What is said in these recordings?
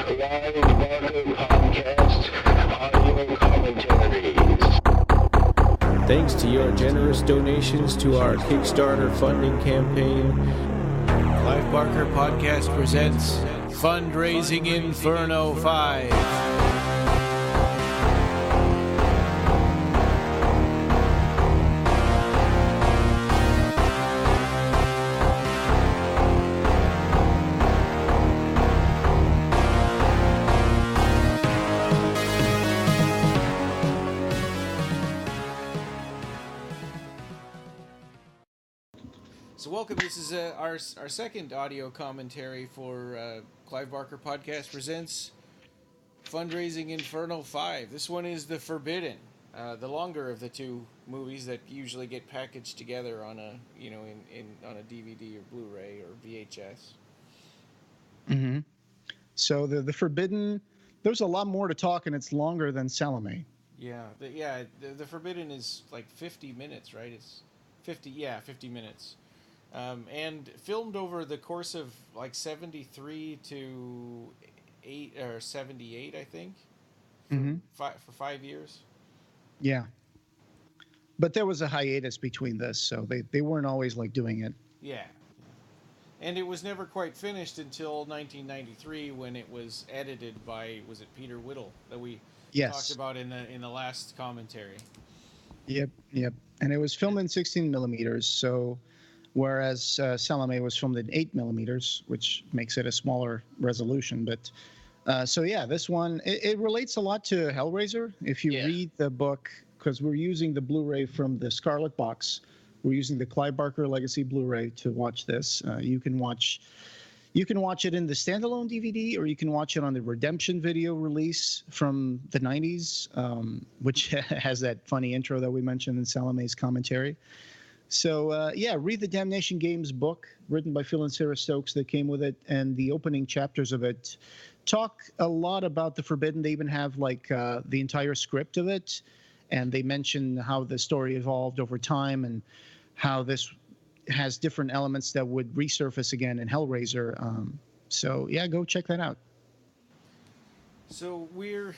Clive Barker Podcast Audio Commentaries. Thanks to your generous donations to our Kickstarter funding campaign, Clive Barker Podcast presents Fundraising Inferno 5. So welcome, this is our second audio commentary for Clive Barker Podcast presents Fundraising Inferno 5. This one is The Forbidden, the longer of the two movies that usually get packaged together on a, on a DVD or Blu-ray or VHS. Mm-hmm. So the Forbidden, there's a lot more to talk, and it's longer than Salome. Yeah, the Forbidden is like 50 minutes, right? It's 50 minutes. And filmed over the course of like 73 to 78, I think, for 5 years. Yeah. But there was a hiatus between this, so they weren't always like doing it. Yeah. And it was never quite finished until 1993 when it was edited by, was it Peter Whittle, that we talked about in the last commentary. Yep. And it was filmed in 16 millimeters, so whereas Salome was filmed in 8 millimeters, which makes it a smaller resolution. But this one, it relates a lot to Hellraiser. If you read the book, because we're using the Blu-ray from the Scarlet Box, we're using the Clive Barker Legacy Blu-ray to watch this. You can watch it in the standalone DVD, or you can watch it on the Redemption video release from the 90s, which has that funny intro that we mentioned in Salome's commentary. So, read the Damnation Games book written by Phil and Sarah Stokes that came with it, and the opening chapters of it talk a lot about the Forbidden. They even have the entire script of it, and they mention how the story evolved over time and how this has different elements that would resurface again in Hellraiser. Go check that out. So we're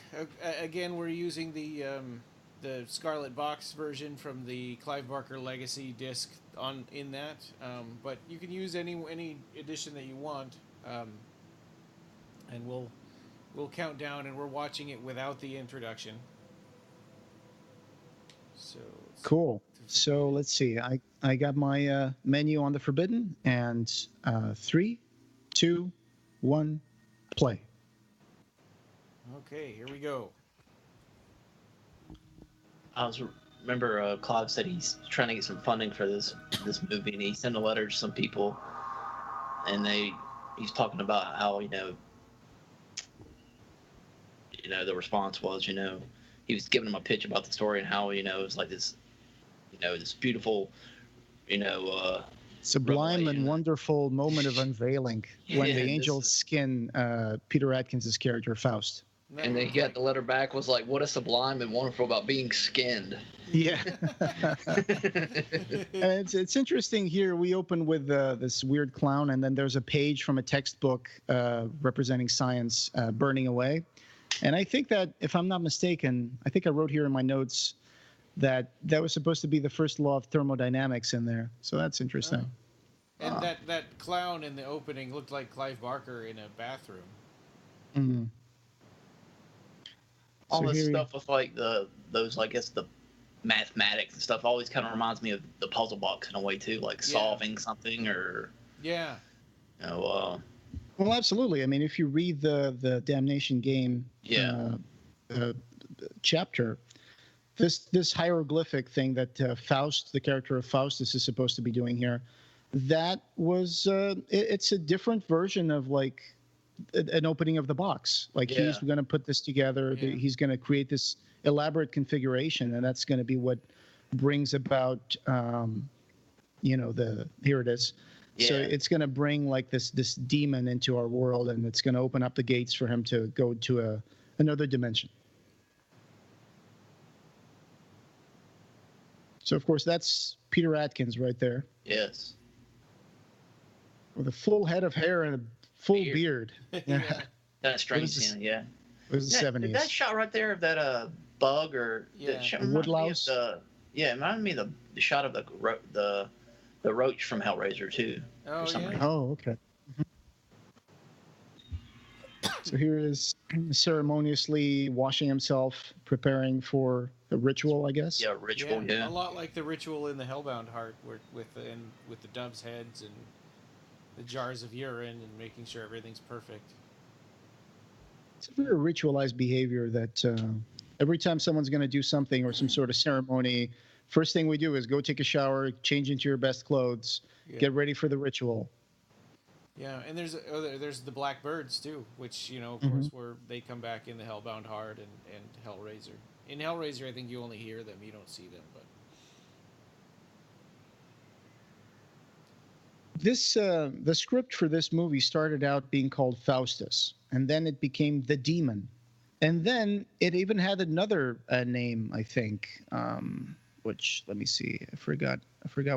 using the Scarlet Box version from the Clive Barker Legacy disc in that, but you can use any edition that you want, and we'll count down, and we're watching it without the introduction. So cool. So let's see. I got my menu on the Forbidden, and 3, 2, 1, play. Okay, here we go. Remember Clive said he's trying to get some funding for this movie, and he sent a letter to some people, and he's talking about how the response was, he was giving them a pitch about the story and how it was like this, this beautiful, sublime revelation. And wonderful moment of unveiling when the angels skin Peter Atkins's character Faust. And they got the letter back was like, what is sublime and wonderful about being skinned? Yeah. And it's interesting here. We open with this weird clown, and then there's a page from a textbook representing science burning away. And I think that, if I'm not mistaken, I think I wrote here in my notes that was supposed to be the first law of thermodynamics in there. So that's interesting. Oh. And that clown in the opening looked like Clive Barker in a bathroom. Mm-hmm. All this stuff with the mathematics and stuff always kind of reminds me of the puzzle box in a way too, like solving something or well, absolutely. I mean, if you read the Damnation Game chapter, this hieroglyphic thing that Faust, the character of Faustus, is supposed to be doing here, that was it's a different version of like an opening of the box. He's going to put this together. He's going to create this elaborate configuration, and that's going to be what brings about here it is. So it's going to bring like this demon into our world, and it's going to open up the gates for him to go to another dimension. So of course that's Peter Atkins right there. Yes. With a full head of hair and a full beard. Yeah. That strange was the- scene, yeah. It was the Yeah, 70s. that shot right there of that bug or Yeah. that shot The reminds me of woodlouse? it reminded me of the shot of the roach from Hellraiser too. Oh, for some yeah. reason. Oh, okay. So here is ceremoniously washing himself, preparing for the ritual, I guess. Yeah, ritual. Yeah. A lot like the ritual in the Hellbound Heart, with the doves' heads and the jars of urine and making sure everything's perfect. It's a very ritualized behavior that every time someone's going to do something or some sort of ceremony, first thing we do is go take a shower, change into your best clothes, Yeah. get ready for the ritual. Yeah, and there's the Black Birds too, which of Mhm. course where they come back in the Hellbound Heart and Hellraiser. In Hellraiser, I think you only hear them, you don't see them, but This the script for this movie started out being called Faustus, and then it became The Demon, and then it even had another name, I think. Which let me see, I forgot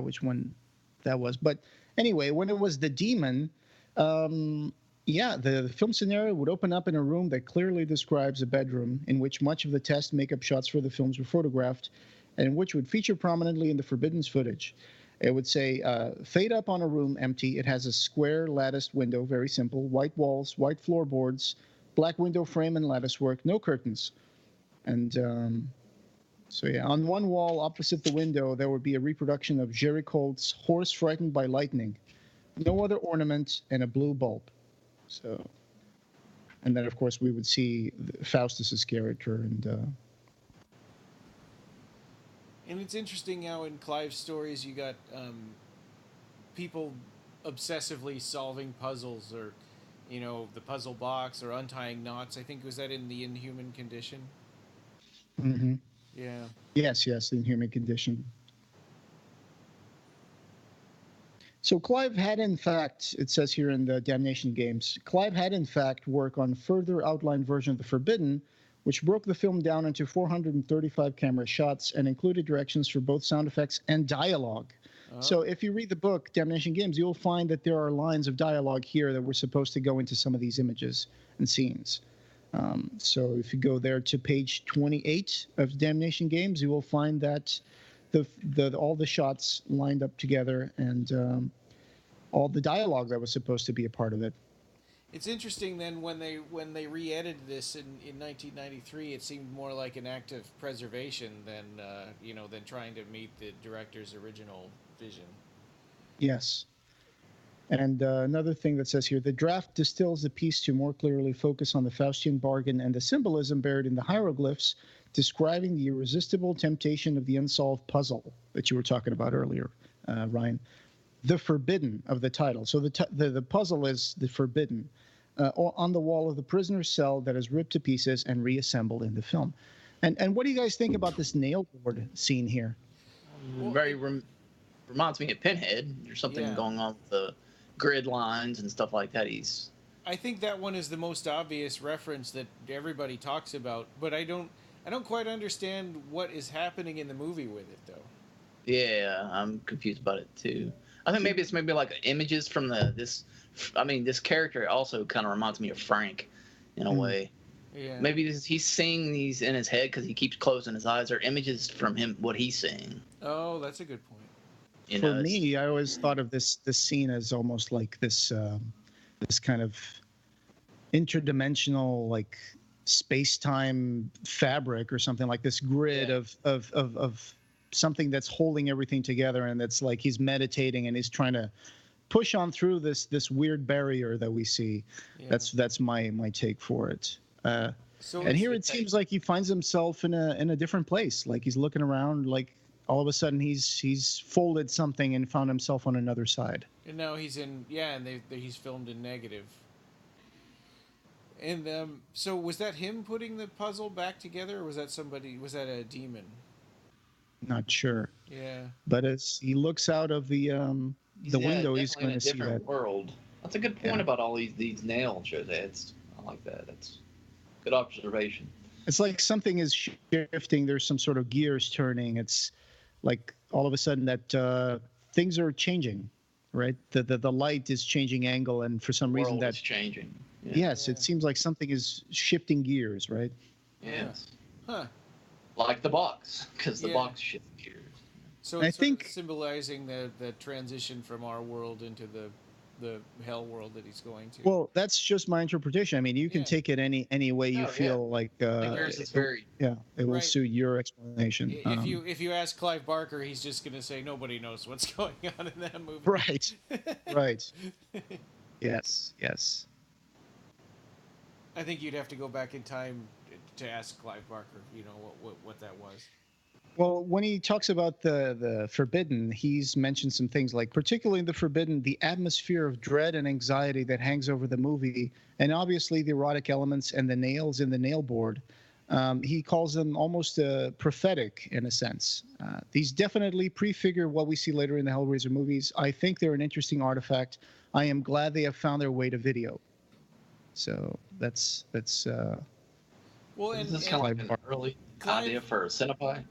which one that was. But anyway, when it was The Demon, the film scenario would open up in a room that clearly describes a bedroom in which much of the test makeup shots for the films were photographed, and which would feature prominently in the forbidden footage. It would say, fade up on a room empty. It has a square latticed window, very simple, white walls, white floorboards, black window frame and lattice work, no curtains. And on one wall opposite the window, there would be a reproduction of Jerry Colt's Horse Frightened by Lightning. No other ornament and a blue bulb. So, and then, of course, we would see Faustus's character and it's interesting how in Clive's stories you got people obsessively solving puzzles, or the puzzle box, or untying knots. I think was that in the Inhuman Condition. Mm-hmm. Yeah. Yes, in Human Condition. So Clive had, in fact, it says here in the Damnation Games, Clive had, in fact, work on further outline version of The Forbidden, which broke the film down into 435 camera shots and included directions for both sound effects and dialogue. So if you read the book, Damnation Games, you'll find that there are lines of dialogue here that were supposed to go into some of these images and scenes. So if you go there to page 28 of Damnation Games, you will find that all the shots lined up together and all the dialogue that was supposed to be a part of it. It's interesting then when they re-edited this in 1993, it seemed more like an act of preservation than trying to meet the director's original vision. Yes. And another thing that says here, the draft distills the piece to more clearly focus on the Faustian bargain and the symbolism buried in the hieroglyphs, describing the irresistible temptation of the unsolved puzzle that you were talking about earlier, Ryan. The Forbidden of the title. So the puzzle is the Forbidden on the wall of the prisoner's cell that is ripped to pieces and reassembled in the film. And what do you guys think about this nail board scene here? Reminds me of Pinhead. There's something going on with the grid lines and stuff like that. I think that one is the most obvious reference that everybody talks about, but I don't quite understand what is happening in the movie with it, though. Yeah, I'm confused about it too. I think maybe it's like images from this character also kind of reminds me of Frank in a way. Yeah. Maybe he's seeing these in his head because he keeps closing his eyes, or images from him, what he's seeing. Oh, that's a good point. For me, I always thought of this scene as almost like this kind of interdimensional, like space-time fabric or something, like this grid of something that's holding everything together, and that's like he's meditating and he's trying to push on through this weird barrier that we see. Yeah. That's my take for it. And here it seems like he finds himself in a different place. Like he's looking around, like all of a sudden he's folded something and found himself on another side. And now he's in he's filmed in negative. And so was that him putting the puzzle back together, or was that a demon? Not sure. Yeah. But as he looks out of the window, he's going to see that world. That's a good point about all these nail shows. I like that. That's good observation. It's like something is shifting. There's some sort of gears turning. It's like all of a sudden that things are changing, right? The light is changing angle, and for some reason that's changing. Yes, Yeah. it seems like something is shifting gears, right? Yes. Huh. Like the box, because the Yeah. box shifts gears. So I it's sort of think- symbolizing the transition from our world into the hell world that he's going to. Well, that's just my interpretation. I mean, you can Yeah. take it any way you Oh, yeah. feel like. I think yours is very. Yeah, it will Right. suit your explanation. If you ask Clive Barker, he's just gonna say nobody knows what's going on in that movie. Right, right. Yes, yes. I think you'd have to go back in time to ask Clive Barker. You know what that was. Well, when he talks about the Forbidden, he's mentioned some things like, particularly in the Forbidden, the atmosphere of dread and anxiety that hangs over the movie, and obviously the erotic elements and the nails in the nail board. He calls them almost prophetic in a sense. These definitely prefigure what we see later in the Hellraiser movies. I think they're an interesting artifact. I am glad they have found their way to video. So that's Well, and, This is and, kind of like an early Clive- idea for a Cinepie.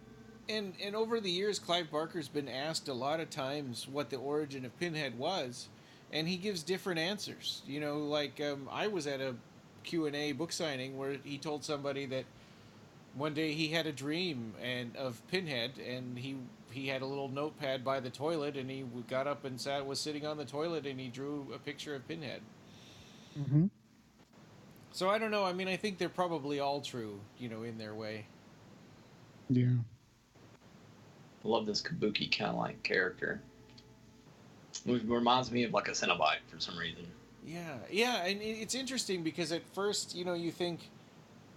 and over the years, Clive Barker's been asked a lot of times what the origin of Pinhead was, and he gives different answers. You know, like I was at a Q&A book signing where he told somebody that one day he had a dream of Pinhead, and he had a little notepad by the toilet, and he got up and was sitting on the toilet, and he drew a picture of Pinhead. Mhm. So I don't know. I mean, I think they're probably all true, you know, in their way. Yeah. I love this Kabuki kind of like character. It reminds me of like a Cenobite for some reason. Yeah, and it's interesting because at first, you know, you think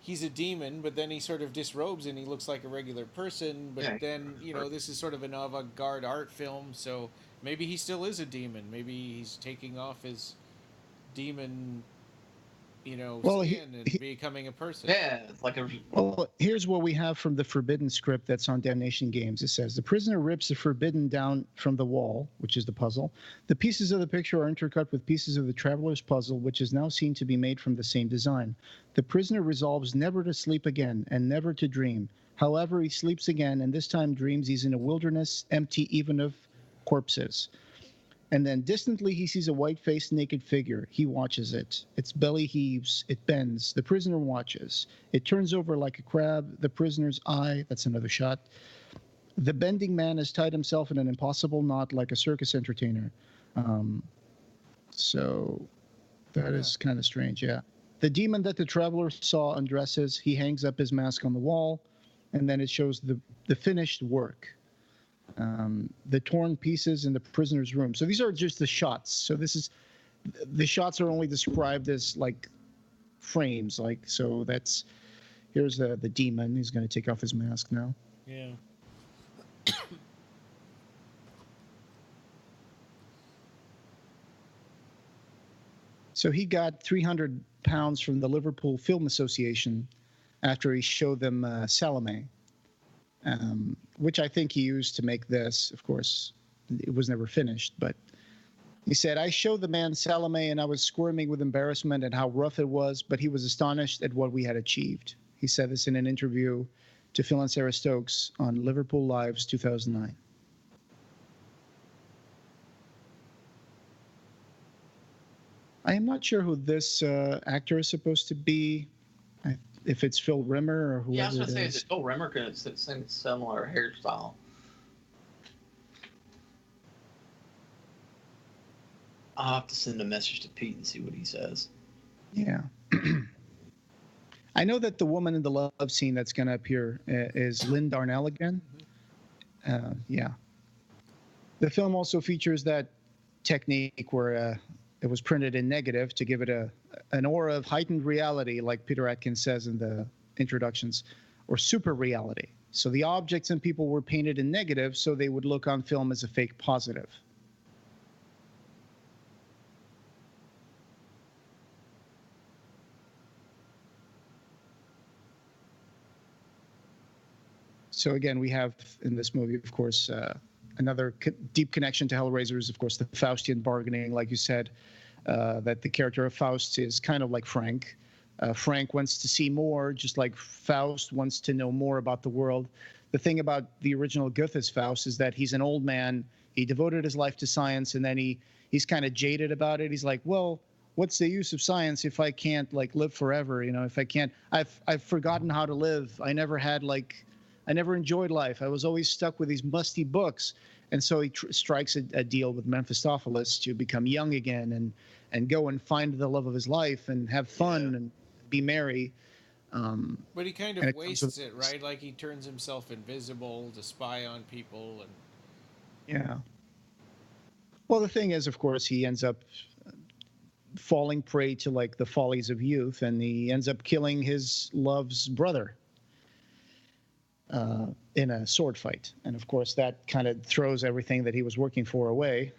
he's a demon, but then he sort of disrobes and he looks like a regular person. But Yeah, then, you know, this is sort of an avant-garde art film, so maybe he still is a demon. Maybe he's taking off his demon, you know, Well, skin and becoming a person. Yeah, it's like a. Well, here's what we have from the Forbidden script that's on Damnation Games. It says, the prisoner rips the Forbidden down from the wall, which is the puzzle. The pieces of the picture are intercut with pieces of the Traveler's puzzle, which is now seen to be made from the same design. The prisoner resolves never to sleep again and never to dream. However, he sleeps again, and this time dreams he's in a wilderness, empty even of corpses. And then distantly he sees a white-faced naked figure. He watches it. Its belly heaves. It bends. The prisoner watches. It turns over like a crab. The prisoner's eye, that's another shot. The bending man has tied himself in an impossible knot like a circus entertainer. So that is kind of strange, yeah. The demon that the traveler saw undresses. He hangs up his mask on the wall, and then it shows the finished work. The torn pieces in the prisoner's room. So these are just the shots. So the shots are only described as like frames. Like, so here's the demon. He's going to take off his mask now. Yeah. So he got £300 from the Liverpool Film Association after he showed them Salome. Which I think he used to make this. Of course, it was never finished, but he said, I showed the man Salome and I was squirming with embarrassment at how rough it was, but he was astonished at what we had achieved. He said this in an interview to Phil and Sarah Stokes on Liverpool Live's 2009. I am not sure who this actor is supposed to be. If it's Phil Rimmer or whoever Yeah, I was it gonna say, is. is it Phil Rimmer? Because it's the same similar hairstyle. I'll have to send a message to Pete and see what he says. Yeah. I know that the woman in the love scene that's going to appear is Lynn Darnell again. Yeah. The film also features that technique where it was printed in negative to give it an aura of heightened reality, like Peter Atkins says in the introductions, or super reality. So the objects and people were painted in negative so they would look on film as a fake positive. So again, we have in this movie, of course, another deep connection to Hellraisers, of course, the Faustian bargaining, like you said, that the character of Faust is kind of like Frank. Frank wants to see more, just like Faust wants to know more about the world. The thing about the original Goethe's Faust is that he's an old man. He devoted his life to science, and then he's kind of jaded about it. He's like, well, what's the use of science if I can't like live forever? If I can't, I've forgotten how to live. I never enjoyed life. I was always stuck with these musty books. And so he strikes a deal with Mephistopheles to become young again and go and find the love of his life and have fun and be merry. But he kind of wastes it, right? Like he turns himself invisible to spy on people, and yeah. Well, the thing is, of course, he ends up falling prey to like the follies of youth, and he ends up killing his love's brother in a sword fight. And of course, that kind of throws everything that he was working for away.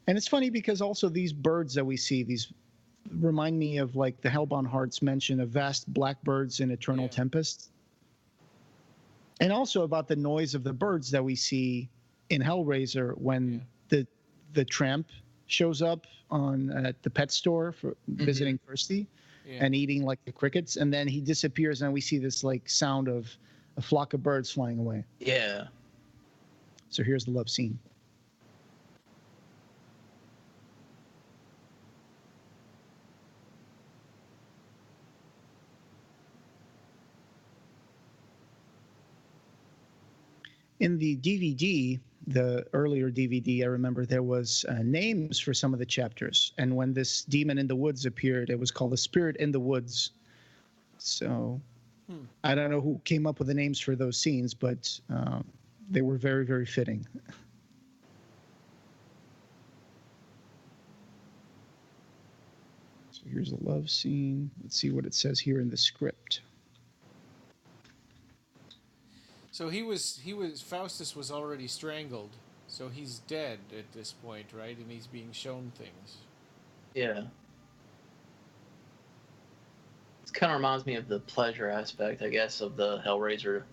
And it's funny because also these birds that we see, these remind me of like the Hellbound Heart's mention of vast blackbirds in Eternal Tempest. And also about the noise of the birds that we see in Hellraiser when the tramp shows up at the pet store for visiting Kirsty and eating like the crickets, and then he disappears and we see this like sound of a flock of birds flying away. Yeah. So here's the love scene. In the DVD, the earlier DVD, I remember there was names for some of the chapters. And when this demon in the woods appeared, it was called the Spirit in the Woods. So I don't know who came up with the names for those scenes, but they were very, very fitting. So here's a love scene. Let's see what it says here in the script. so Faustus was already strangled, so he's dead at this point, right? And he's being shown things. Yeah. It kind of reminds me of the pleasure aspect, I guess, of the Hellraiser.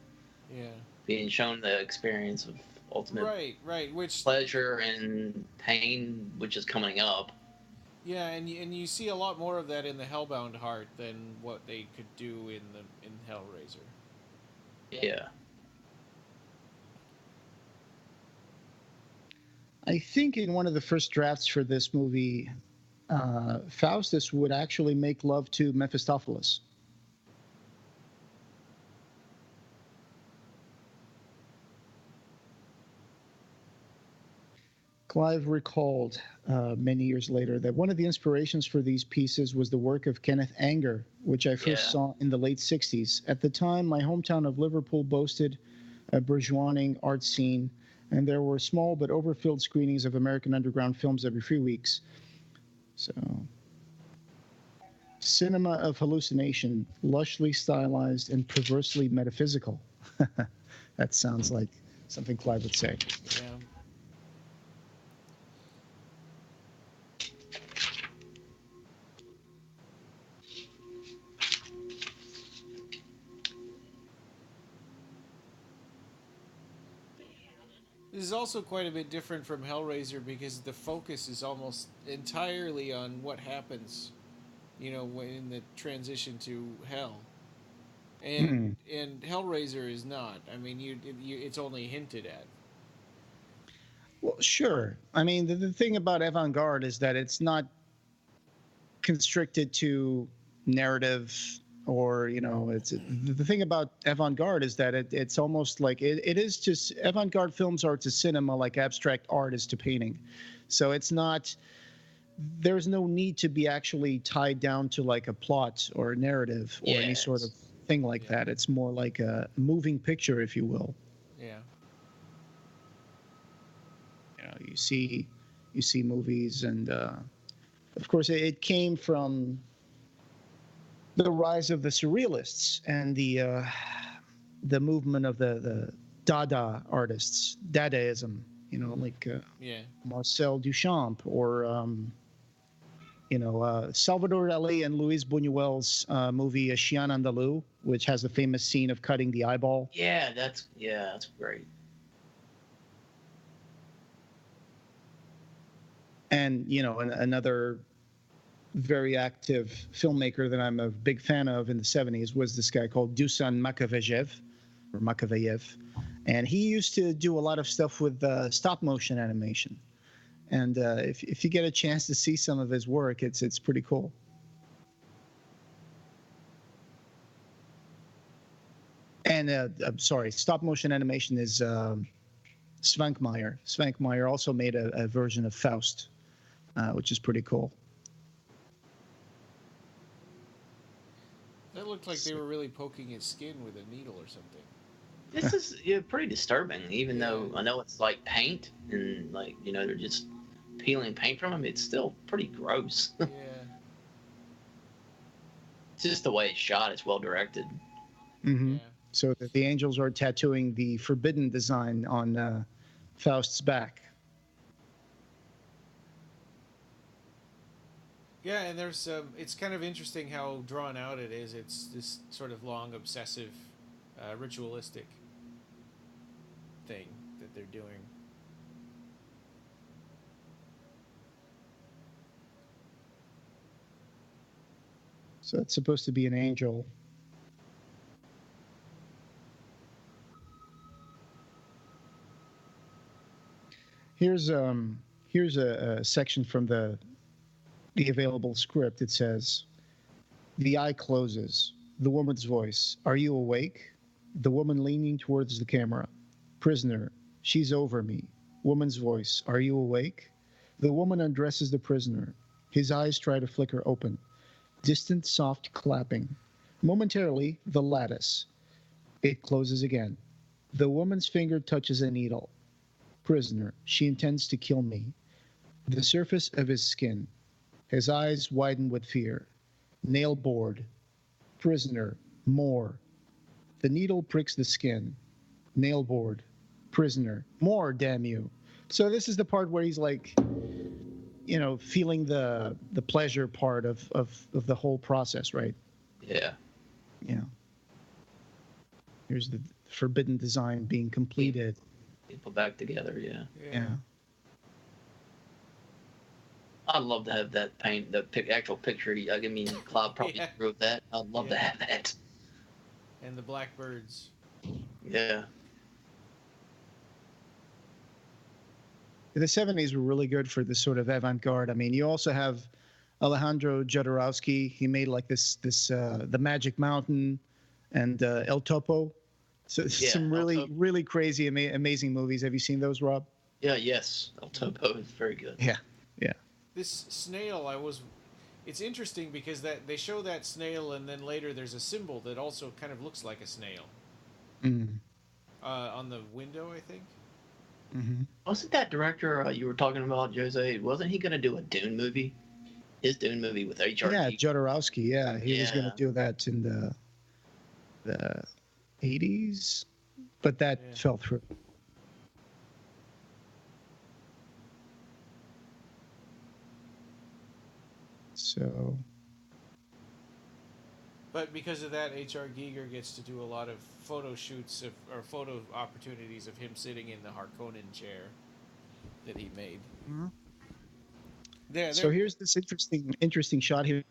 Yeah. Being shown the experience of ultimate right, which pleasure and pain, which is coming up. Yeah, and you see a lot more of that in the Hellbound Heart than what they could do in Hellraiser. Yeah. I think in one of the first drafts for this movie, Faustus would actually make love to Mephistopheles. Clive recalled many years later that one of the inspirations for these pieces was the work of Kenneth Anger, which I first saw in the late 60s. At the time, my hometown of Liverpool boasted a bourgeoising art scene, and there were small but overfilled screenings of American underground films every few weeks. So, cinema of hallucination, lushly stylized and perversely metaphysical. That sounds like something Clive would say. Yeah. This is also quite a bit different from Hellraiser because the focus is almost entirely on what happens, in the transition to hell. And Hellraiser is not. I mean, it's only hinted at. Well, sure. I mean, the thing about avant-garde is that it's not constricted to narrative or, it's the thing about avant-garde is that it's almost like it is just avant-garde films are to cinema like abstract art is to painting. So it's not, there's no need to be actually tied down to like a plot or a narrative or any sort of thing like that. It's more like a moving picture, if you will. Yeah. You see movies, and of course it came from the rise of the surrealists and the movement of the Dada artists, Dadaism. Like Marcel Duchamp or Salvador Dali and Luis Buñuel's movie A Chien Andalou, which has the famous scene of cutting the eyeball. Yeah, that's great. And another very active filmmaker that I'm a big fan of in the 70s was this guy called Dusan Makaveyev, and he used to do a lot of stuff with stop motion animation. And if you get a chance to see some of his work, it's pretty cool. And I'm sorry, stop motion animation is Svankmajer. Svankmajer also made a version of Faust, which is pretty cool. That looked like they were really poking his skin with a needle or something. This is pretty disturbing, even though I know it's like paint and like they're just peeling paint from him. It's still pretty gross. Yeah. It's just the way it's shot. It's well directed. Mm-hmm. Yeah. So the angels are tattooing the forbidden design on Faust's back. Yeah, and there's it's kind of interesting how drawn out it is. It's this sort of long, obsessive, ritualistic thing that they're doing. So it's supposed to be an angel. Here's a section from the available script. It says, "The eye closes. The woman's voice. Are you awake? The woman leaning towards the camera. Prisoner. She's over me. Woman's voice. Are you awake? The woman undresses the prisoner. His eyes try to flicker open. Distant, soft clapping. Momentarily, the lattice. It closes again. The woman's finger touches a needle. Prisoner. She intends to kill me. The surface of his skin. His eyes widen with fear. Nail bored. Prisoner. More. The needle pricks the skin. Nail bored. Prisoner. More, damn you." So this is the part where he's like, feeling the pleasure part of the whole process, right? Yeah. Yeah. Here's the forbidden design being completed. People back together. Yeah. Yeah. I'd love to have that paint, the actual picture. I mean, Clive probably drew that. I'd love to have that. And the blackbirds. Yeah. The 70s were really good for this sort of avant-garde. I mean, you also have Alejandro Jodorowsky. He made like this The Magic Mountain and El Topo. So some really crazy, amazing movies. Have you seen those, Rob? Yeah. Yes. El Topo is very good. Yeah. This snail, it's interesting because that they show that snail and then later there's a symbol that also kind of looks like a snail. On the window, I think. Mm-hmm. Wasn't that director you were talking about, Jose? Wasn't he going to do a Dune movie? His Dune movie with HRG? Yeah, Jodorowsky. Yeah, he was going to do that in the 80s, but that fell through. So. But because of that, H.R. Giger gets to do a lot of photo shoots or photo opportunities of him sitting in the Harkonnen chair that he made. Mm-hmm. So here's this interesting shot here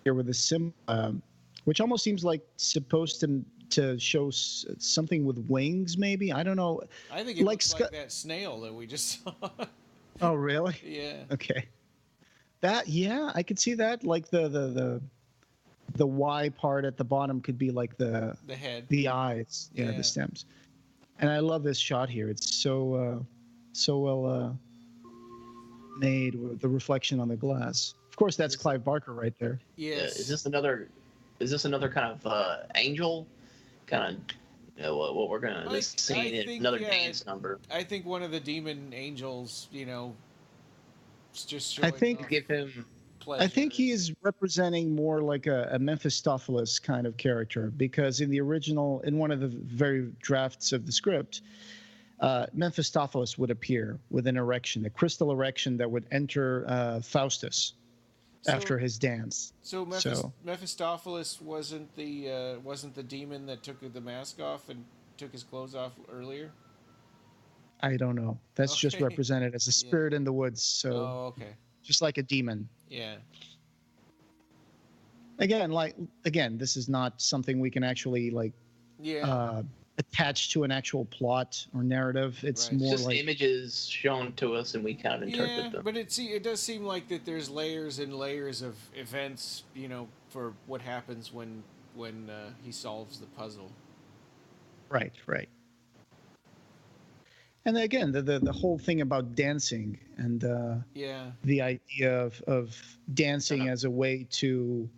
with a symbol, which almost seems like supposed to show something with wings, maybe. I don't know. I think it looks like that snail that we just saw. Oh, really? Yeah. Okay. I could see that. Like the Y part at the bottom could be like the head, the eyes, the stems. And I love this shot here. It's so well made with the reflection on the glass. Of course, that's Clive Barker right there. Yes. Is this another kind of angel? Kind of what we're gonna this scene in another dance number. I think one of the demon angels, just showing I think give him. I think he is representing more like a Mephistopheles kind of character, because in the original, in one of the very drafts of the script, Mephistopheles would appear with an erection, a crystal erection that would enter Faustus after his dance. So Mephistopheles wasn't the demon that took the mask off and took his clothes off earlier? I don't know. That's just represented as a spirit in the woods. So just like a demon. Yeah. Again, this is not something we can actually attached to an actual plot or narrative. It's Right. It's more just like images shown to us, and we kind of Yeah, interpret them. but it does seem like that there's layers and layers of events, for what happens when he solves the puzzle. right. And again, the whole thing about dancing and Yeah, the idea of dancing as a way to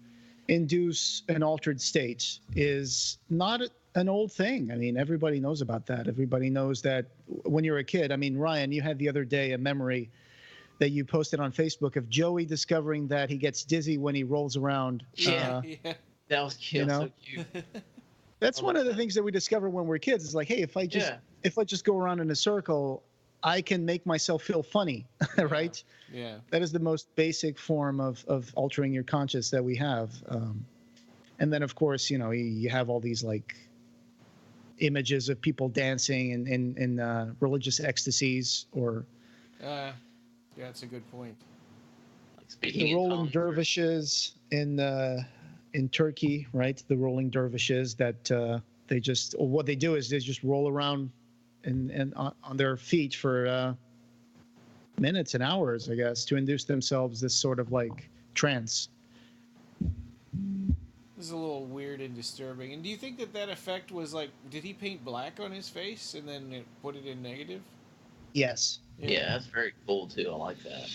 induce an altered state is not an old thing. I mean, everybody knows about that. Everybody knows that when you're a kid. I mean, Ryan, you had the other day a memory that you posted on Facebook of Joey discovering that he gets dizzy when he rolls around. Yeah. yeah, That was cute. You know? So cute. That's I one love of the that. things that we discover when we're kids. Is like, hey, if I just go around in a circle, I can make myself feel funny, right? yeah, That is the most basic form of altering your conscious that we have. And then, of course, you have all these like images of people dancing in religious ecstasies, or yeah. That's a good point. Like speaking the in rolling tongues. dervishes in Turkey, right? The rolling dervishes that they just, or what they do is they just roll around and on their feet for minutes and hours, I guess, to induce themselves this sort of like trance. This is a little weird and disturbing. And do you think that effect was like, did he paint black on his face and then put it in negative? Yes. Yeah, that's very cool too. I like that.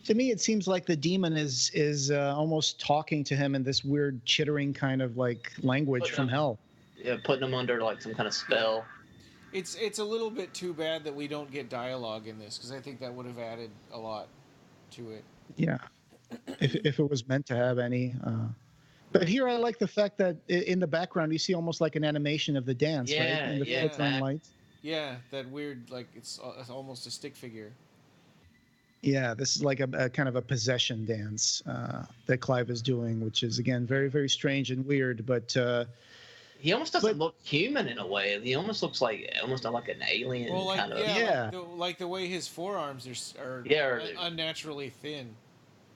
To me, it seems like the demon is almost talking to him in this weird chittering kind of like language But, from hell. Yeah, putting them under like some kind of spell. It's a little bit too bad that we don't get dialogue in this, because I think that would have added a lot to it. Yeah, if it was meant to have any. But here, I like the fact that in the background you see almost like an animation of the dance, right? Yeah, In the yeah, flickering exactly. lights. Yeah, that weird, like it's almost a stick figure. Yeah, this is like a kind of a possession dance that Clive is doing, which is again very very strange and weird. But He almost doesn't look human in a way. He almost looks like like an alien Well, like kind of. yeah, like the way his forearms are unnaturally thin.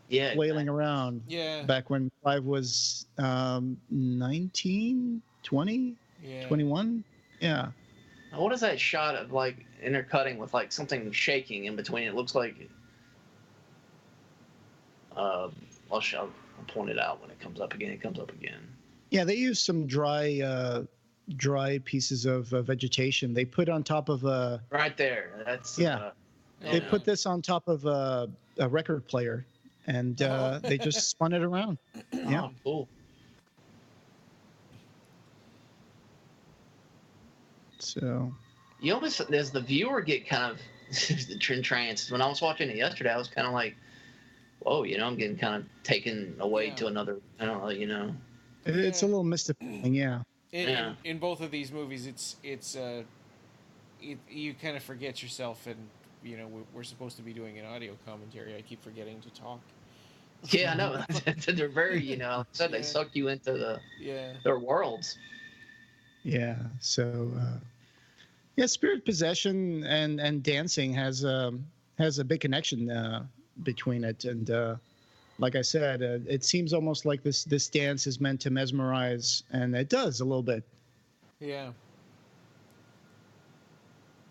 Yeah, flailing around. Yeah, Back when Clive was 19, 20, yeah. 21. Yeah. What is that shot of like intercutting with like something shaking in between? It looks like. I'll point it out when it comes up again. It comes up again. Yeah, they use some dry pieces of vegetation. They put on top of a. Right there. That's Yeah. They put this on top of a record player, and they just spun it around. Yeah. Oh, cool. So. You almost, as the viewer, get kind of entranced. When I was watching it yesterday, I was kind of like, "Whoa!" I'm getting kind of taken away to another. I don't know. It's a little mystifying, yeah. In both of these movies, you kind of forget yourself, and we're supposed to be doing an audio commentary. I keep forgetting to talk. Yeah, I know. They're very, they suck you into their worlds. Yeah. So, yeah, spirit possession and dancing has a big connection between it, and like I said, it seems almost like this dance is meant to mesmerize, and it does a little bit. Yeah.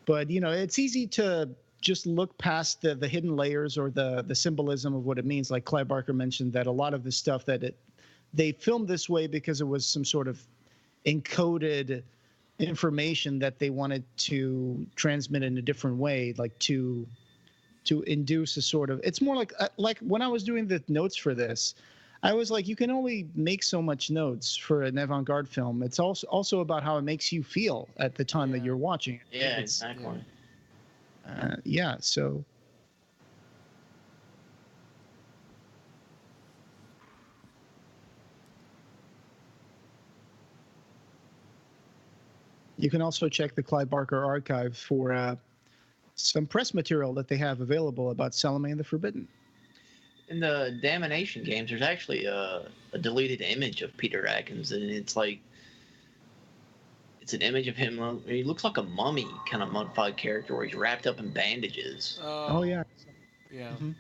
But it's easy to just look past the hidden layers or the symbolism of what it means. Like Clive Barker mentioned, that a lot of the stuff they filmed this way because it was some sort of encoded information that they wanted to transmit in a different way, like to induce a sort of. It's more like when I was doing the notes for this, I was like, you can only make so much notes for an avant-garde film. It's also about how it makes you feel at the time that you're watching it. Yeah, exactly. Yeah, so. You can also check the Clive Barker archive for some press material that they have available about Salome and the Forbidden. In the Damnation games, there's actually a deleted image of Peter Atkins, and it's like it's an image of him. He looks like a mummy kind of mummified character, where he's wrapped up in bandages. Oh yeah, yeah. Mm-hmm.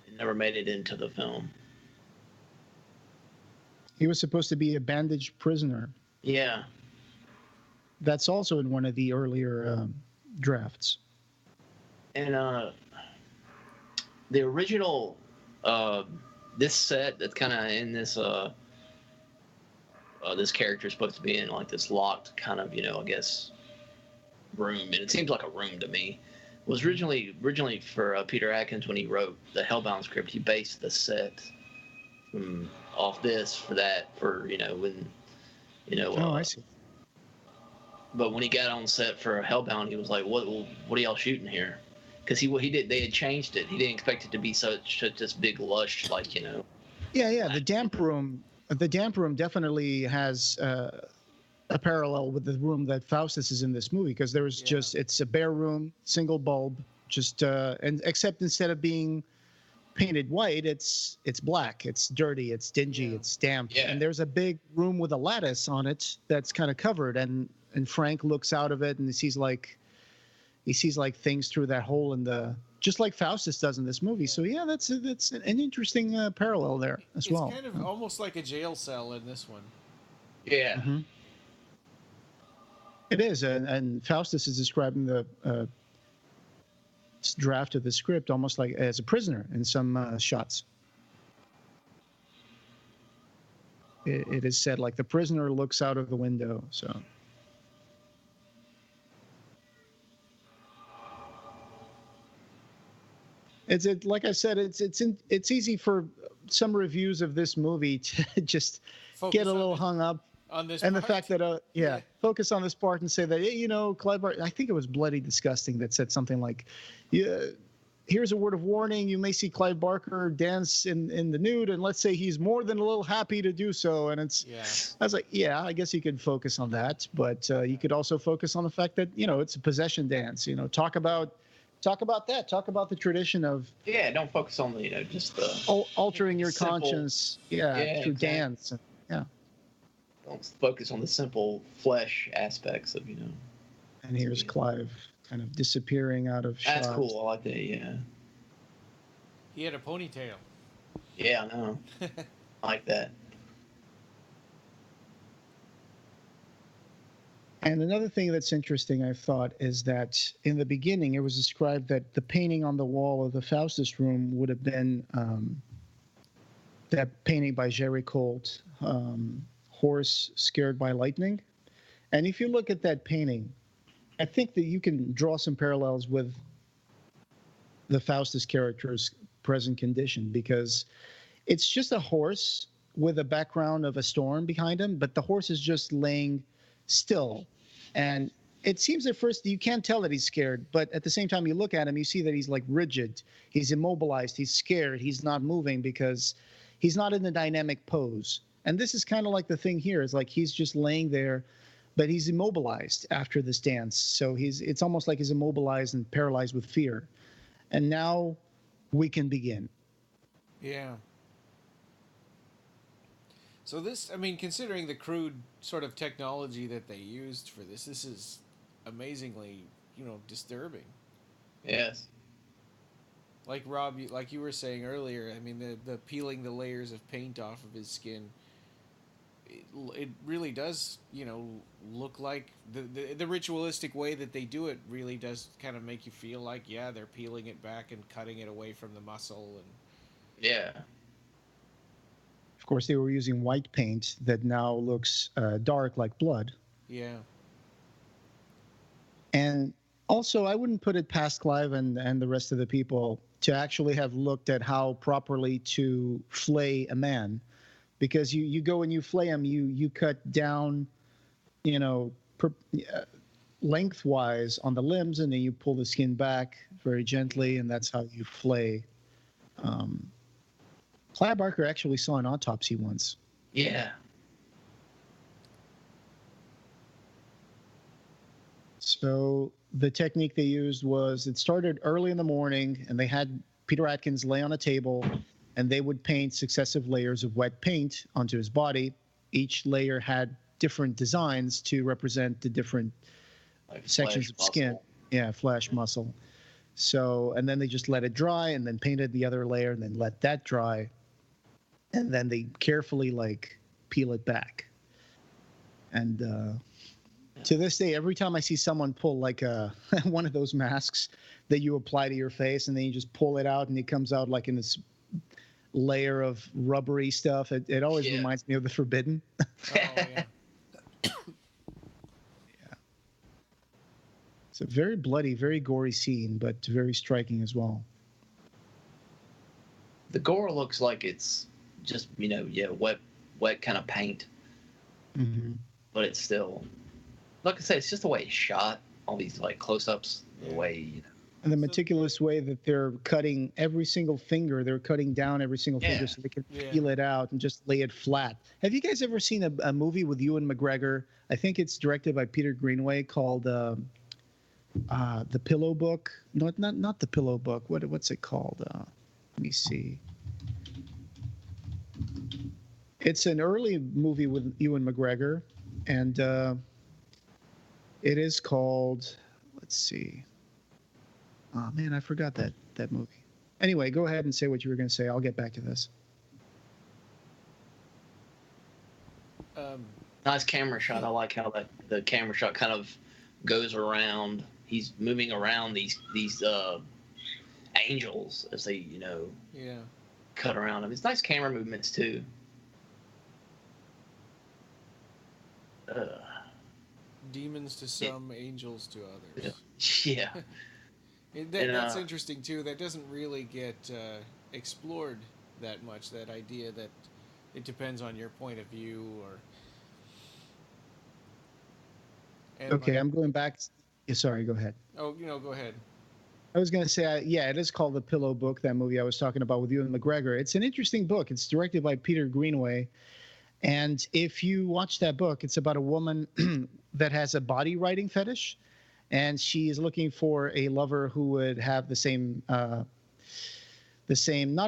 It never made it into the film. He was supposed to be a bandaged prisoner. Yeah. That's also in one of the earlier drafts. And the original, this set that's kind of in this this character is supposed to be in like this locked kind of, I guess, room, and it seems like a room to me. Was originally for Peter Atkins when he wrote the Hellbound script. He based the set off this for that for when Oh, I see. But when he got on set for Hellbound, he was like, "What are y'all shooting here?" Because they had changed it. He didn't expect it to be such this big lush Yeah. The damp room definitely has a parallel with the room that Faustus is in this movie, because there's it's a bare room, single bulb, and except instead of being painted white, it's black, it's dirty, it's dingy, it's damp, and there's a big room with a lattice on it that's kind of covered, and Frank looks out of it and he sees things through that hole in the, just like Faustus does in this movie. So yeah, that's an interesting parallel there as well. It's kind of almost like a jail cell in this one. Yeah. Mm-hmm. It is, and Faustus is describing the draft of the script almost like as a prisoner in some shots. It is said like the prisoner looks out of the window. So like I said, it's easy for some reviews of this movie to just get a little hung up on this and part? the fact that focus on this part and say that, hey, Clive Barker, I think it was Bloody Disgusting that said something like, here's a word of warning, you may see Clive Barker dance in the nude, and let's say he's more than a little happy to do so. And I was like, I guess you could focus on that, but you could also focus on the fact that it's a possession dance. Talk about that. Talk about the tradition of don't focus on the just the altering your simple, conscience through dance. Don't focus on the simple flesh aspects of And here's Clive kind of disappearing out of shot. That's cool. I like that. Yeah. He had a ponytail. Yeah, I know. I like that. And another thing that's interesting, I thought, is that in the beginning it was described that the painting on the wall of the Faustus room would have been that painting by Jerry Colt, Horse Scared by Lightning. And if you look at that painting, I think that you can draw some parallels with the Faustus character's present condition, because it's just a horse with a background of a storm behind him, but the horse is just laying still. And it seems at first you can't tell that he's scared, but at the same time you look at him, you see that he's like rigid, he's immobilized, he's scared, he's not moving because he's not in the dynamic pose. And this is kind of like the thing here, is like he's just laying there, but he's immobilized after this dance. So it's almost like he's immobilized and paralyzed with fear. And now we can begin. Yeah. So this, considering the crude sort of technology that they used for this is amazingly, disturbing. Yes. Like Rob, like you were saying earlier, the peeling the layers of paint off of his skin, it really does, look like the ritualistic way that they do it really does kind of make you feel like, they're peeling it back and cutting it away from the muscle. And yeah. Of course, they were using white paint that now looks dark like blood. Yeah. And also, I wouldn't put it past Clive and the rest of the people to actually have looked at how properly to flay a man. Because you go and you flay him, you cut down, lengthwise on the limbs, and then you pull the skin back very gently, and that's how you flay. Clive Barker actually saw an autopsy once. Yeah. So the technique they used was, it started early in the morning, and they had Peter Atkins lay on a table, and they would paint successive layers of wet paint onto his body. Each layer had different designs to represent the different sections of skin. Yeah, flesh, muscle. So, and then they just let it dry, and then painted the other layer, and then let that dry. And then they carefully peel it back. And To this day, every time I see someone pull like a one of those masks that you apply to your face, and then you just pull it out, and it comes out like in this layer of rubbery stuff, it always reminds me of the Forbidden. Oh yeah. It's a very bloody, very gory scene, but very striking as well. The gore looks like it's just wet kind of paint, Mm-hmm. but it's still, like I said, it's just the way it's shot. All these like close-ups, the way And the meticulous way that they're cutting every single finger, they're cutting down every single finger so they can peel it out and just lay it flat. Have you guys ever seen a movie with Ewan McGregor? I think it's directed by Peter Greenaway called The Pillow Book. No, not The Pillow Book. What's it called? Let me see. It's an early movie with Ewan McGregor, and it is called. Let's see. Oh man, I forgot that movie. Anyway, go ahead and say what you were going to say. I'll get back to this. Nice camera shot. I like how the camera shot kind of goes around. He's moving around these angels as they cut around him. It's nice camera movements too. Demons to some, angels to others. Yeah. That's interesting too. That doesn't really get explored that much. That idea that it depends on your point of view, Okay, I'm going back. Sorry, go ahead. Oh, go ahead. I was going to say, it is called The Pillow Book, that movie I was talking about with Ewan McGregor. It's an interesting book. It's directed by Peter Greenaway. And if you watch that book, it's about a woman that has a body writing fetish. And she is looking for a lover who would have the same, not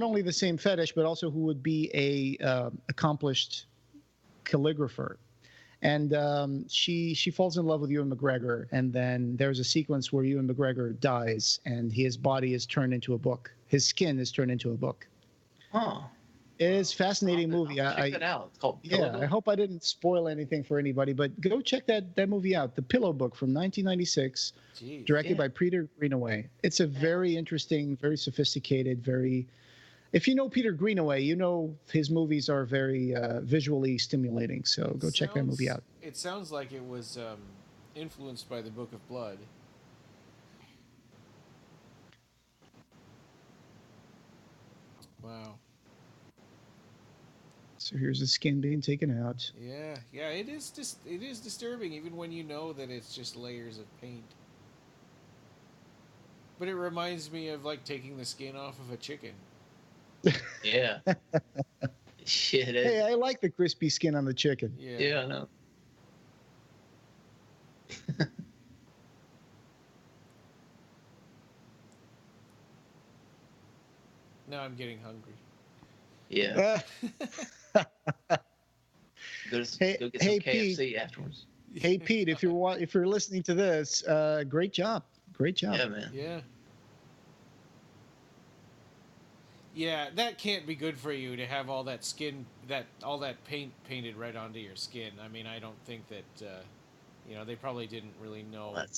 only the same fetish, but also who would be a accomplished calligrapher. And she falls in love with Ewan McGregor, and then there's a sequence where Ewan McGregor dies, and his body is turned into a book. His skin is turned into a book. Huh. It is a fascinating movie. I'll check it out. It's called Pillow Book. I hope I didn't spoil anything for anybody, but go check that movie out. The Pillow Book from 1996, directed by Peter Greenaway. It's a very interesting, very sophisticated, very... If you know Peter Greenaway, you know his movies are very visually stimulating. So go check that movie out. It sounds like it was influenced by the Book of Blood. Wow. So here's the skin being taken out. Yeah. It is disturbing, even when you know that it's just layers of paint. But it reminds me of like taking the skin off of a chicken. Yeah. Shit. Hey, I like the crispy skin on the chicken. Yeah, I know. Now I'm getting hungry. Yeah. Go get some KFC Pete, afterwards. Hey Pete, if you're listening to this, great job. Yeah, man. Yeah. Yeah, that can't be good for you to have all that skin, all that paint painted right onto your skin. I mean, I don't think that, they probably didn't really know, that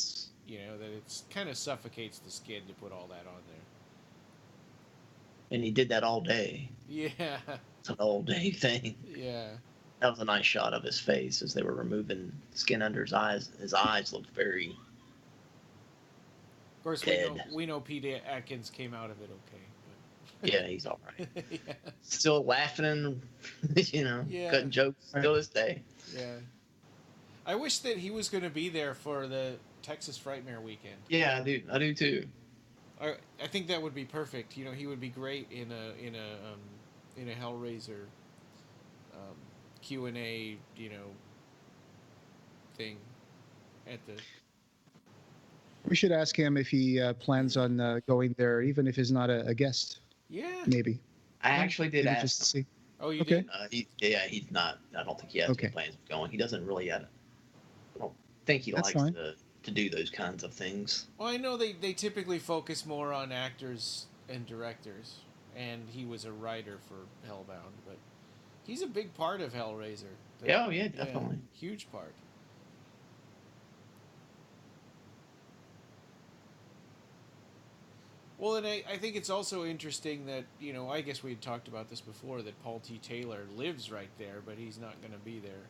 it kind of suffocates the skin to put all that on there. And he did that all day. Yeah. It's an all day thing. Yeah. That was a nice shot of his face as they were removing skin under his eyes. His eyes looked very Of course, dead. we know Pete Atkins came out of it okay. Yeah, he's all right. Yeah. Still laughing and, cutting jokes still this day. Yeah. I wish that he was going to be there for the Texas Frightmare weekend. Yeah, I do too. I think that would be perfect. He would be great in a Hellraiser Q&A, thing at the... We should ask him if he plans on going there, even if he's not a guest. Yeah. Maybe. I actually did ask just to see. Oh, you did? He's not. I don't think he has any plans of going. He doesn't really I don't think he likes to do those kinds of things. Well, I know they typically focus more on actors and directors, and he was a writer for Hellbound, but he's a big part of Hellraiser. Yeah, definitely. Huge part. Well, and I think it's also interesting that, I guess we had talked about this before, that Paul T. Taylor lives right there, but he's not going to be there.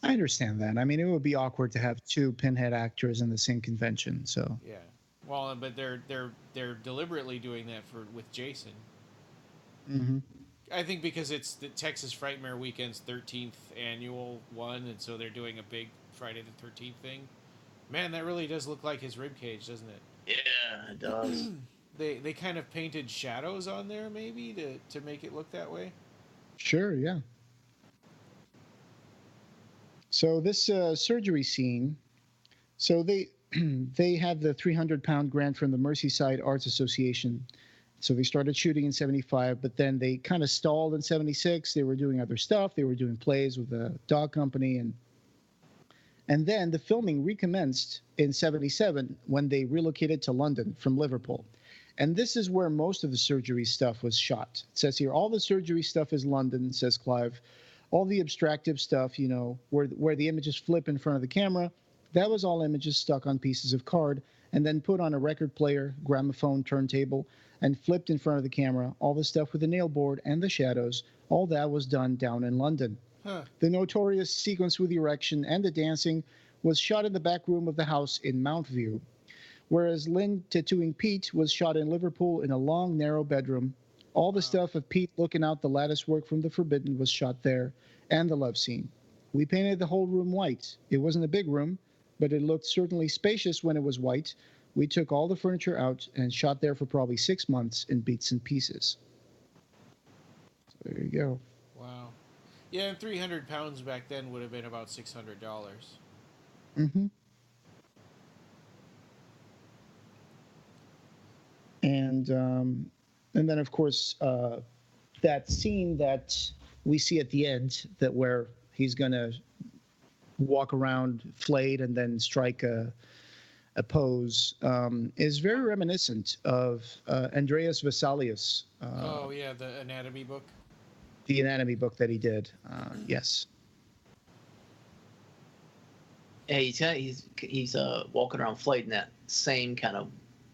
I understand that. I mean, it would be awkward to have two Pinhead actors in the same convention. So Yeah. Well, but they're deliberately doing that with Jason. hmm I think because it's the Texas Frightmare Weekend's 13th annual one, and so they're doing a big Friday the 13th thing. Man, that really does look like his ribcage, doesn't it? Yeah, it does. They kind of painted shadows on there, maybe, to make it look that way. sure, yeah. So this surgery scene. So they had the 300-pound grant from the Merseyside Arts Association. So they started shooting in 75, but then they kind of stalled in 76. They were doing other stuff. They were doing plays with the dog company. And then the filming recommenced in 77 when they relocated to London from Liverpool. And this is where most of the surgery stuff was shot. It says here, all the surgery stuff is London, says Clive. All the abstractive stuff, where the images flip in front of the camera, that was all images stuck on pieces of card and then put on a record player, gramophone, turntable, and flipped in front of the camera. All the stuff with the nail board and the shadows, all that was done down in London. Huh. The notorious sequence with the erection and the dancing was shot in the back room of the house in Mount View, whereas Lynn tattooing Pete was shot in Liverpool in a long, narrow bedroom. All the stuff of Pete looking out the lattice work from the Forbidden was shot there, and the love scene. We painted the whole room white. It wasn't a big room, but it looked certainly spacious when it was white. We took all the furniture out and shot there for probably 6 months in bits and pieces. So there you go. Wow. Yeah, and 300 pounds back then would have been about $600. Mm-hmm. And then, of course, that scene that we see at the end, that where he's going to walk around flayed and then strike a pose, is very reminiscent of Andreas Vesalius. Oh, yeah, the anatomy book. The anatomy book that he did. Yes. Yeah, he's walking around flayed in that same kind of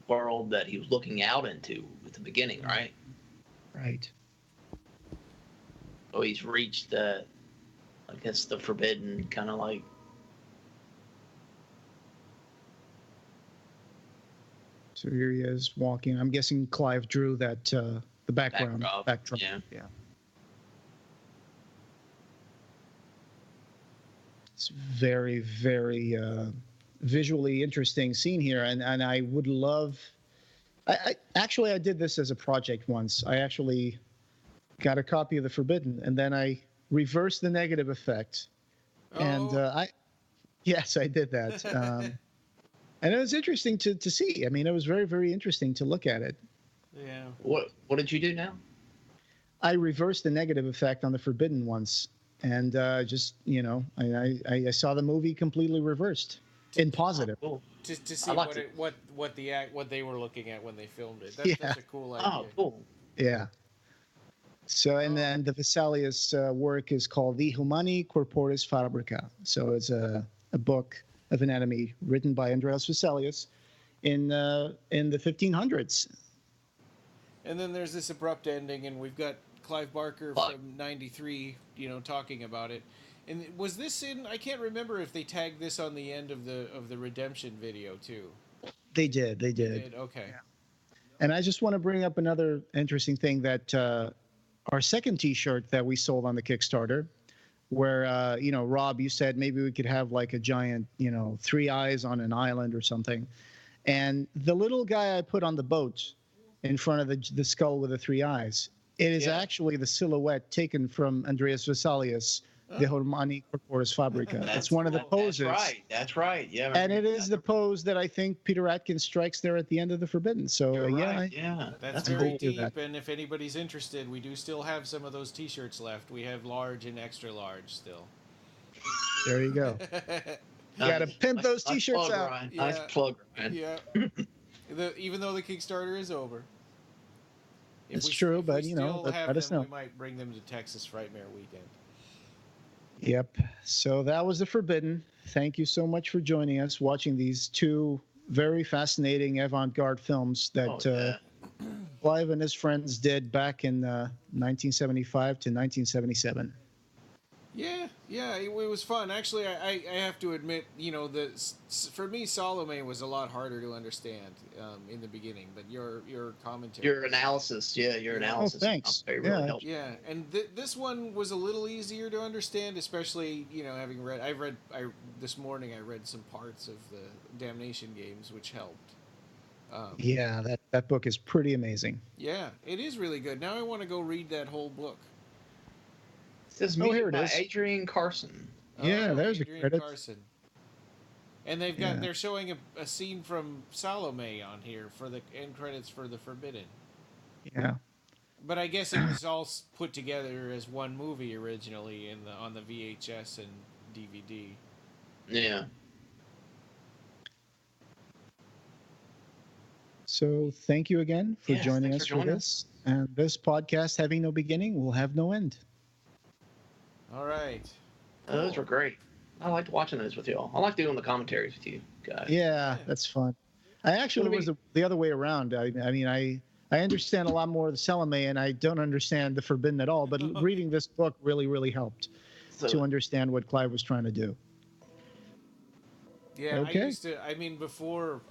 world that he was looking out into at the beginning, right? Right. So he's reached the, I guess, the forbidden kind of like. So here he is walking. I'm guessing Clive drew that the background backdrop. Yeah. It's very, very visually interesting scene here, and I would love. I actually I did this as a project once. I actually got a copy of the Forbidden, and then I reversed the negative effect, and yes, I did that. And it was interesting to see. I mean, it was very, very interesting to look at it. Yeah. What did you do now? I reversed the negative effect on the Forbidden once, and just I saw the movie completely reversed in positive. Oh, cool. To see what they were looking at when they filmed it. That's a cool idea. Oh, cool. Yeah. So, and then the Vesalius work is called De Humani Corporis Fabrica. So it's a book of anatomy written by Andreas Vesalius in the 1500s. And then there's this abrupt ending, and we've got Clive Barker from '93, talking about it. And was this in? I can't remember if they tagged this on the end of the redemption video too. They did. They did. Okay. Yeah. And I just want to bring up another interesting thing that our second T-shirt that we sold on the Kickstarter, where Rob, you said maybe we could have like a giant, 3 eyes on an island or something, and the little guy I put on the boat in front of the skull with the 3 eyes, it is actually the silhouette taken from Andreas Vesalius, De Humani Corporis Fabrica. It's one of the poses. That's right. Yeah. And it is the pose that I think Peter Atkins strikes there at the end of the Forbidden. So that's very deep. And if anybody's interested, we do still have some of those T-shirts left. We have large and extra large still. There you go. You got to pimp those T-shirts out. Ryan. Yeah. Nice plug, Ryan. Yeah. Even though the Kickstarter is over. It's true, but let us know. We might bring them to Texas Frightmare Weekend. Yep. So that was the Forbidden. Thank you so much for joining us, watching these two very fascinating avant-garde films that Clive and his friends did back in 1975 to 1977. Yeah, it was fun. Actually, I have to admit, for me, Salome was a lot harder to understand in the beginning. But your commentary, your analysis, Oh, thanks. really helped. yeah, and this one was a little easier to understand, especially having read. This morning I read some parts of the Damnation games, which helped. Yeah, that book is pretty amazing. Yeah, it is really good. Now I want to go read that whole book. This Oh, here music it by is. Adrian Carson. Yeah, there's Adrian the credits. Carson. And they're showing a scene from Salome on here for the end credits for The Forbidden. Yeah. But I guess it was all put together as one movie originally on the VHS and DVD. Yeah. So thank you again for Yes, joining thanks us for for joining this. And this podcast, having no beginning, will have no end. All right. Those were great. I liked watching those with y'all. I like doing the commentaries with you guys. Yeah, that's fun. I actually was the other way around. I mean, I understand a lot more of the Salome, and I don't understand the Forbidden at all. But reading this book really, really helped to understand what Clive was trying to do. Yeah, Okay. Before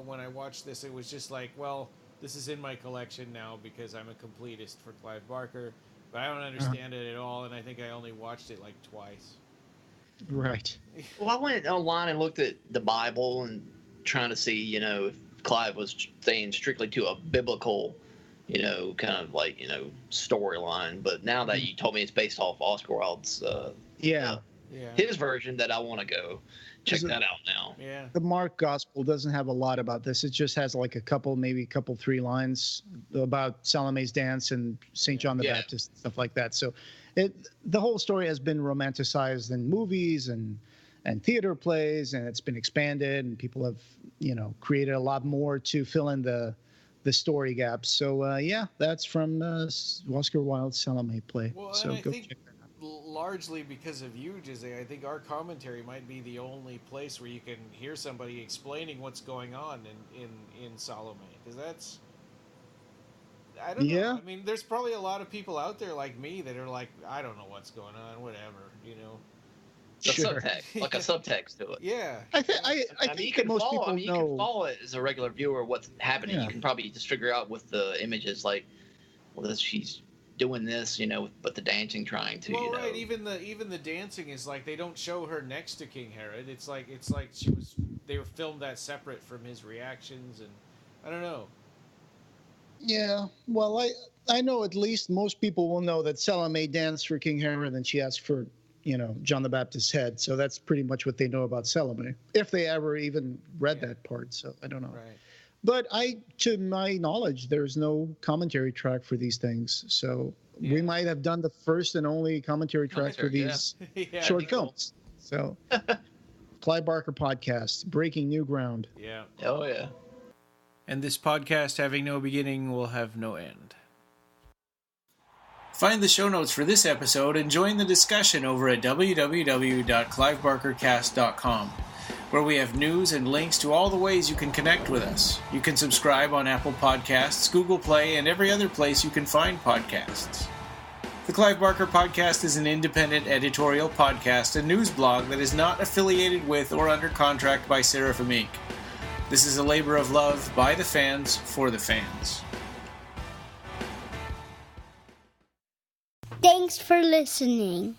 when I watched this, it was just like, well, this is in my collection now because I'm a completist for Clive Barker, but I don't understand it at all, and I think I only watched it like twice. Right. Well, I went online and looked at the Bible and trying to see, if Clive was staying strictly to a biblical, kind of like, storyline. But now that you told me it's based off Oscar Wilde's, his version, that I want to go check that out now. Yeah. The Mark Gospel doesn't have a lot about this. It just has like maybe a couple, 3 lines about Salome's dance and St. John the Baptist, stuff like that. So the whole story has been romanticized in movies and theater plays, and it's been expanded, and people have, created a lot more to fill in the story gaps. So, that's from Oscar Wilde's Salome play. Well, so and I go think check that out. largely because of you, Jose, I think our commentary might be the only place where you can hear somebody explaining what's going on in Salome. Because that's... I don't know. I mean, there's probably a lot of people out there like me that are like, I don't know what's going on, whatever, Subtext, like a subtext to it. Yeah. I think you can most follow. people You know. can follow it as a regular viewer what's happening. Yeah. You can probably just figure out with the images, like, well, she's doing this, but the dancing trying to, Well, right. Even the dancing is like they don't show her next to King Herod. It's like they were filmed that separate from his reactions, and I don't know. Yeah, well, I know at least most people will know that Salome danced for King Herod and she asked for, John the Baptist's head. So that's pretty much what they know about Salome, if they ever even read that part. So I don't know. Right. But to my knowledge, there's no commentary track for these things. So we might have done the first and only commentary track for these short films. So Clive Barker Podcast, breaking new ground. Yeah. Oh, yeah. And this podcast, having no beginning, will have no end. Find the show notes for this episode and join the discussion over at www.clivebarkercast.com, where we have news and links to all the ways you can connect with us. You can subscribe on Apple Podcasts, Google Play, and every other place you can find podcasts. The Clive Barker Podcast is an independent editorial podcast and news blog that is not affiliated with or under contract by Seraphim Inc. This is a labor of love by the fans for the fans. Thanks for listening.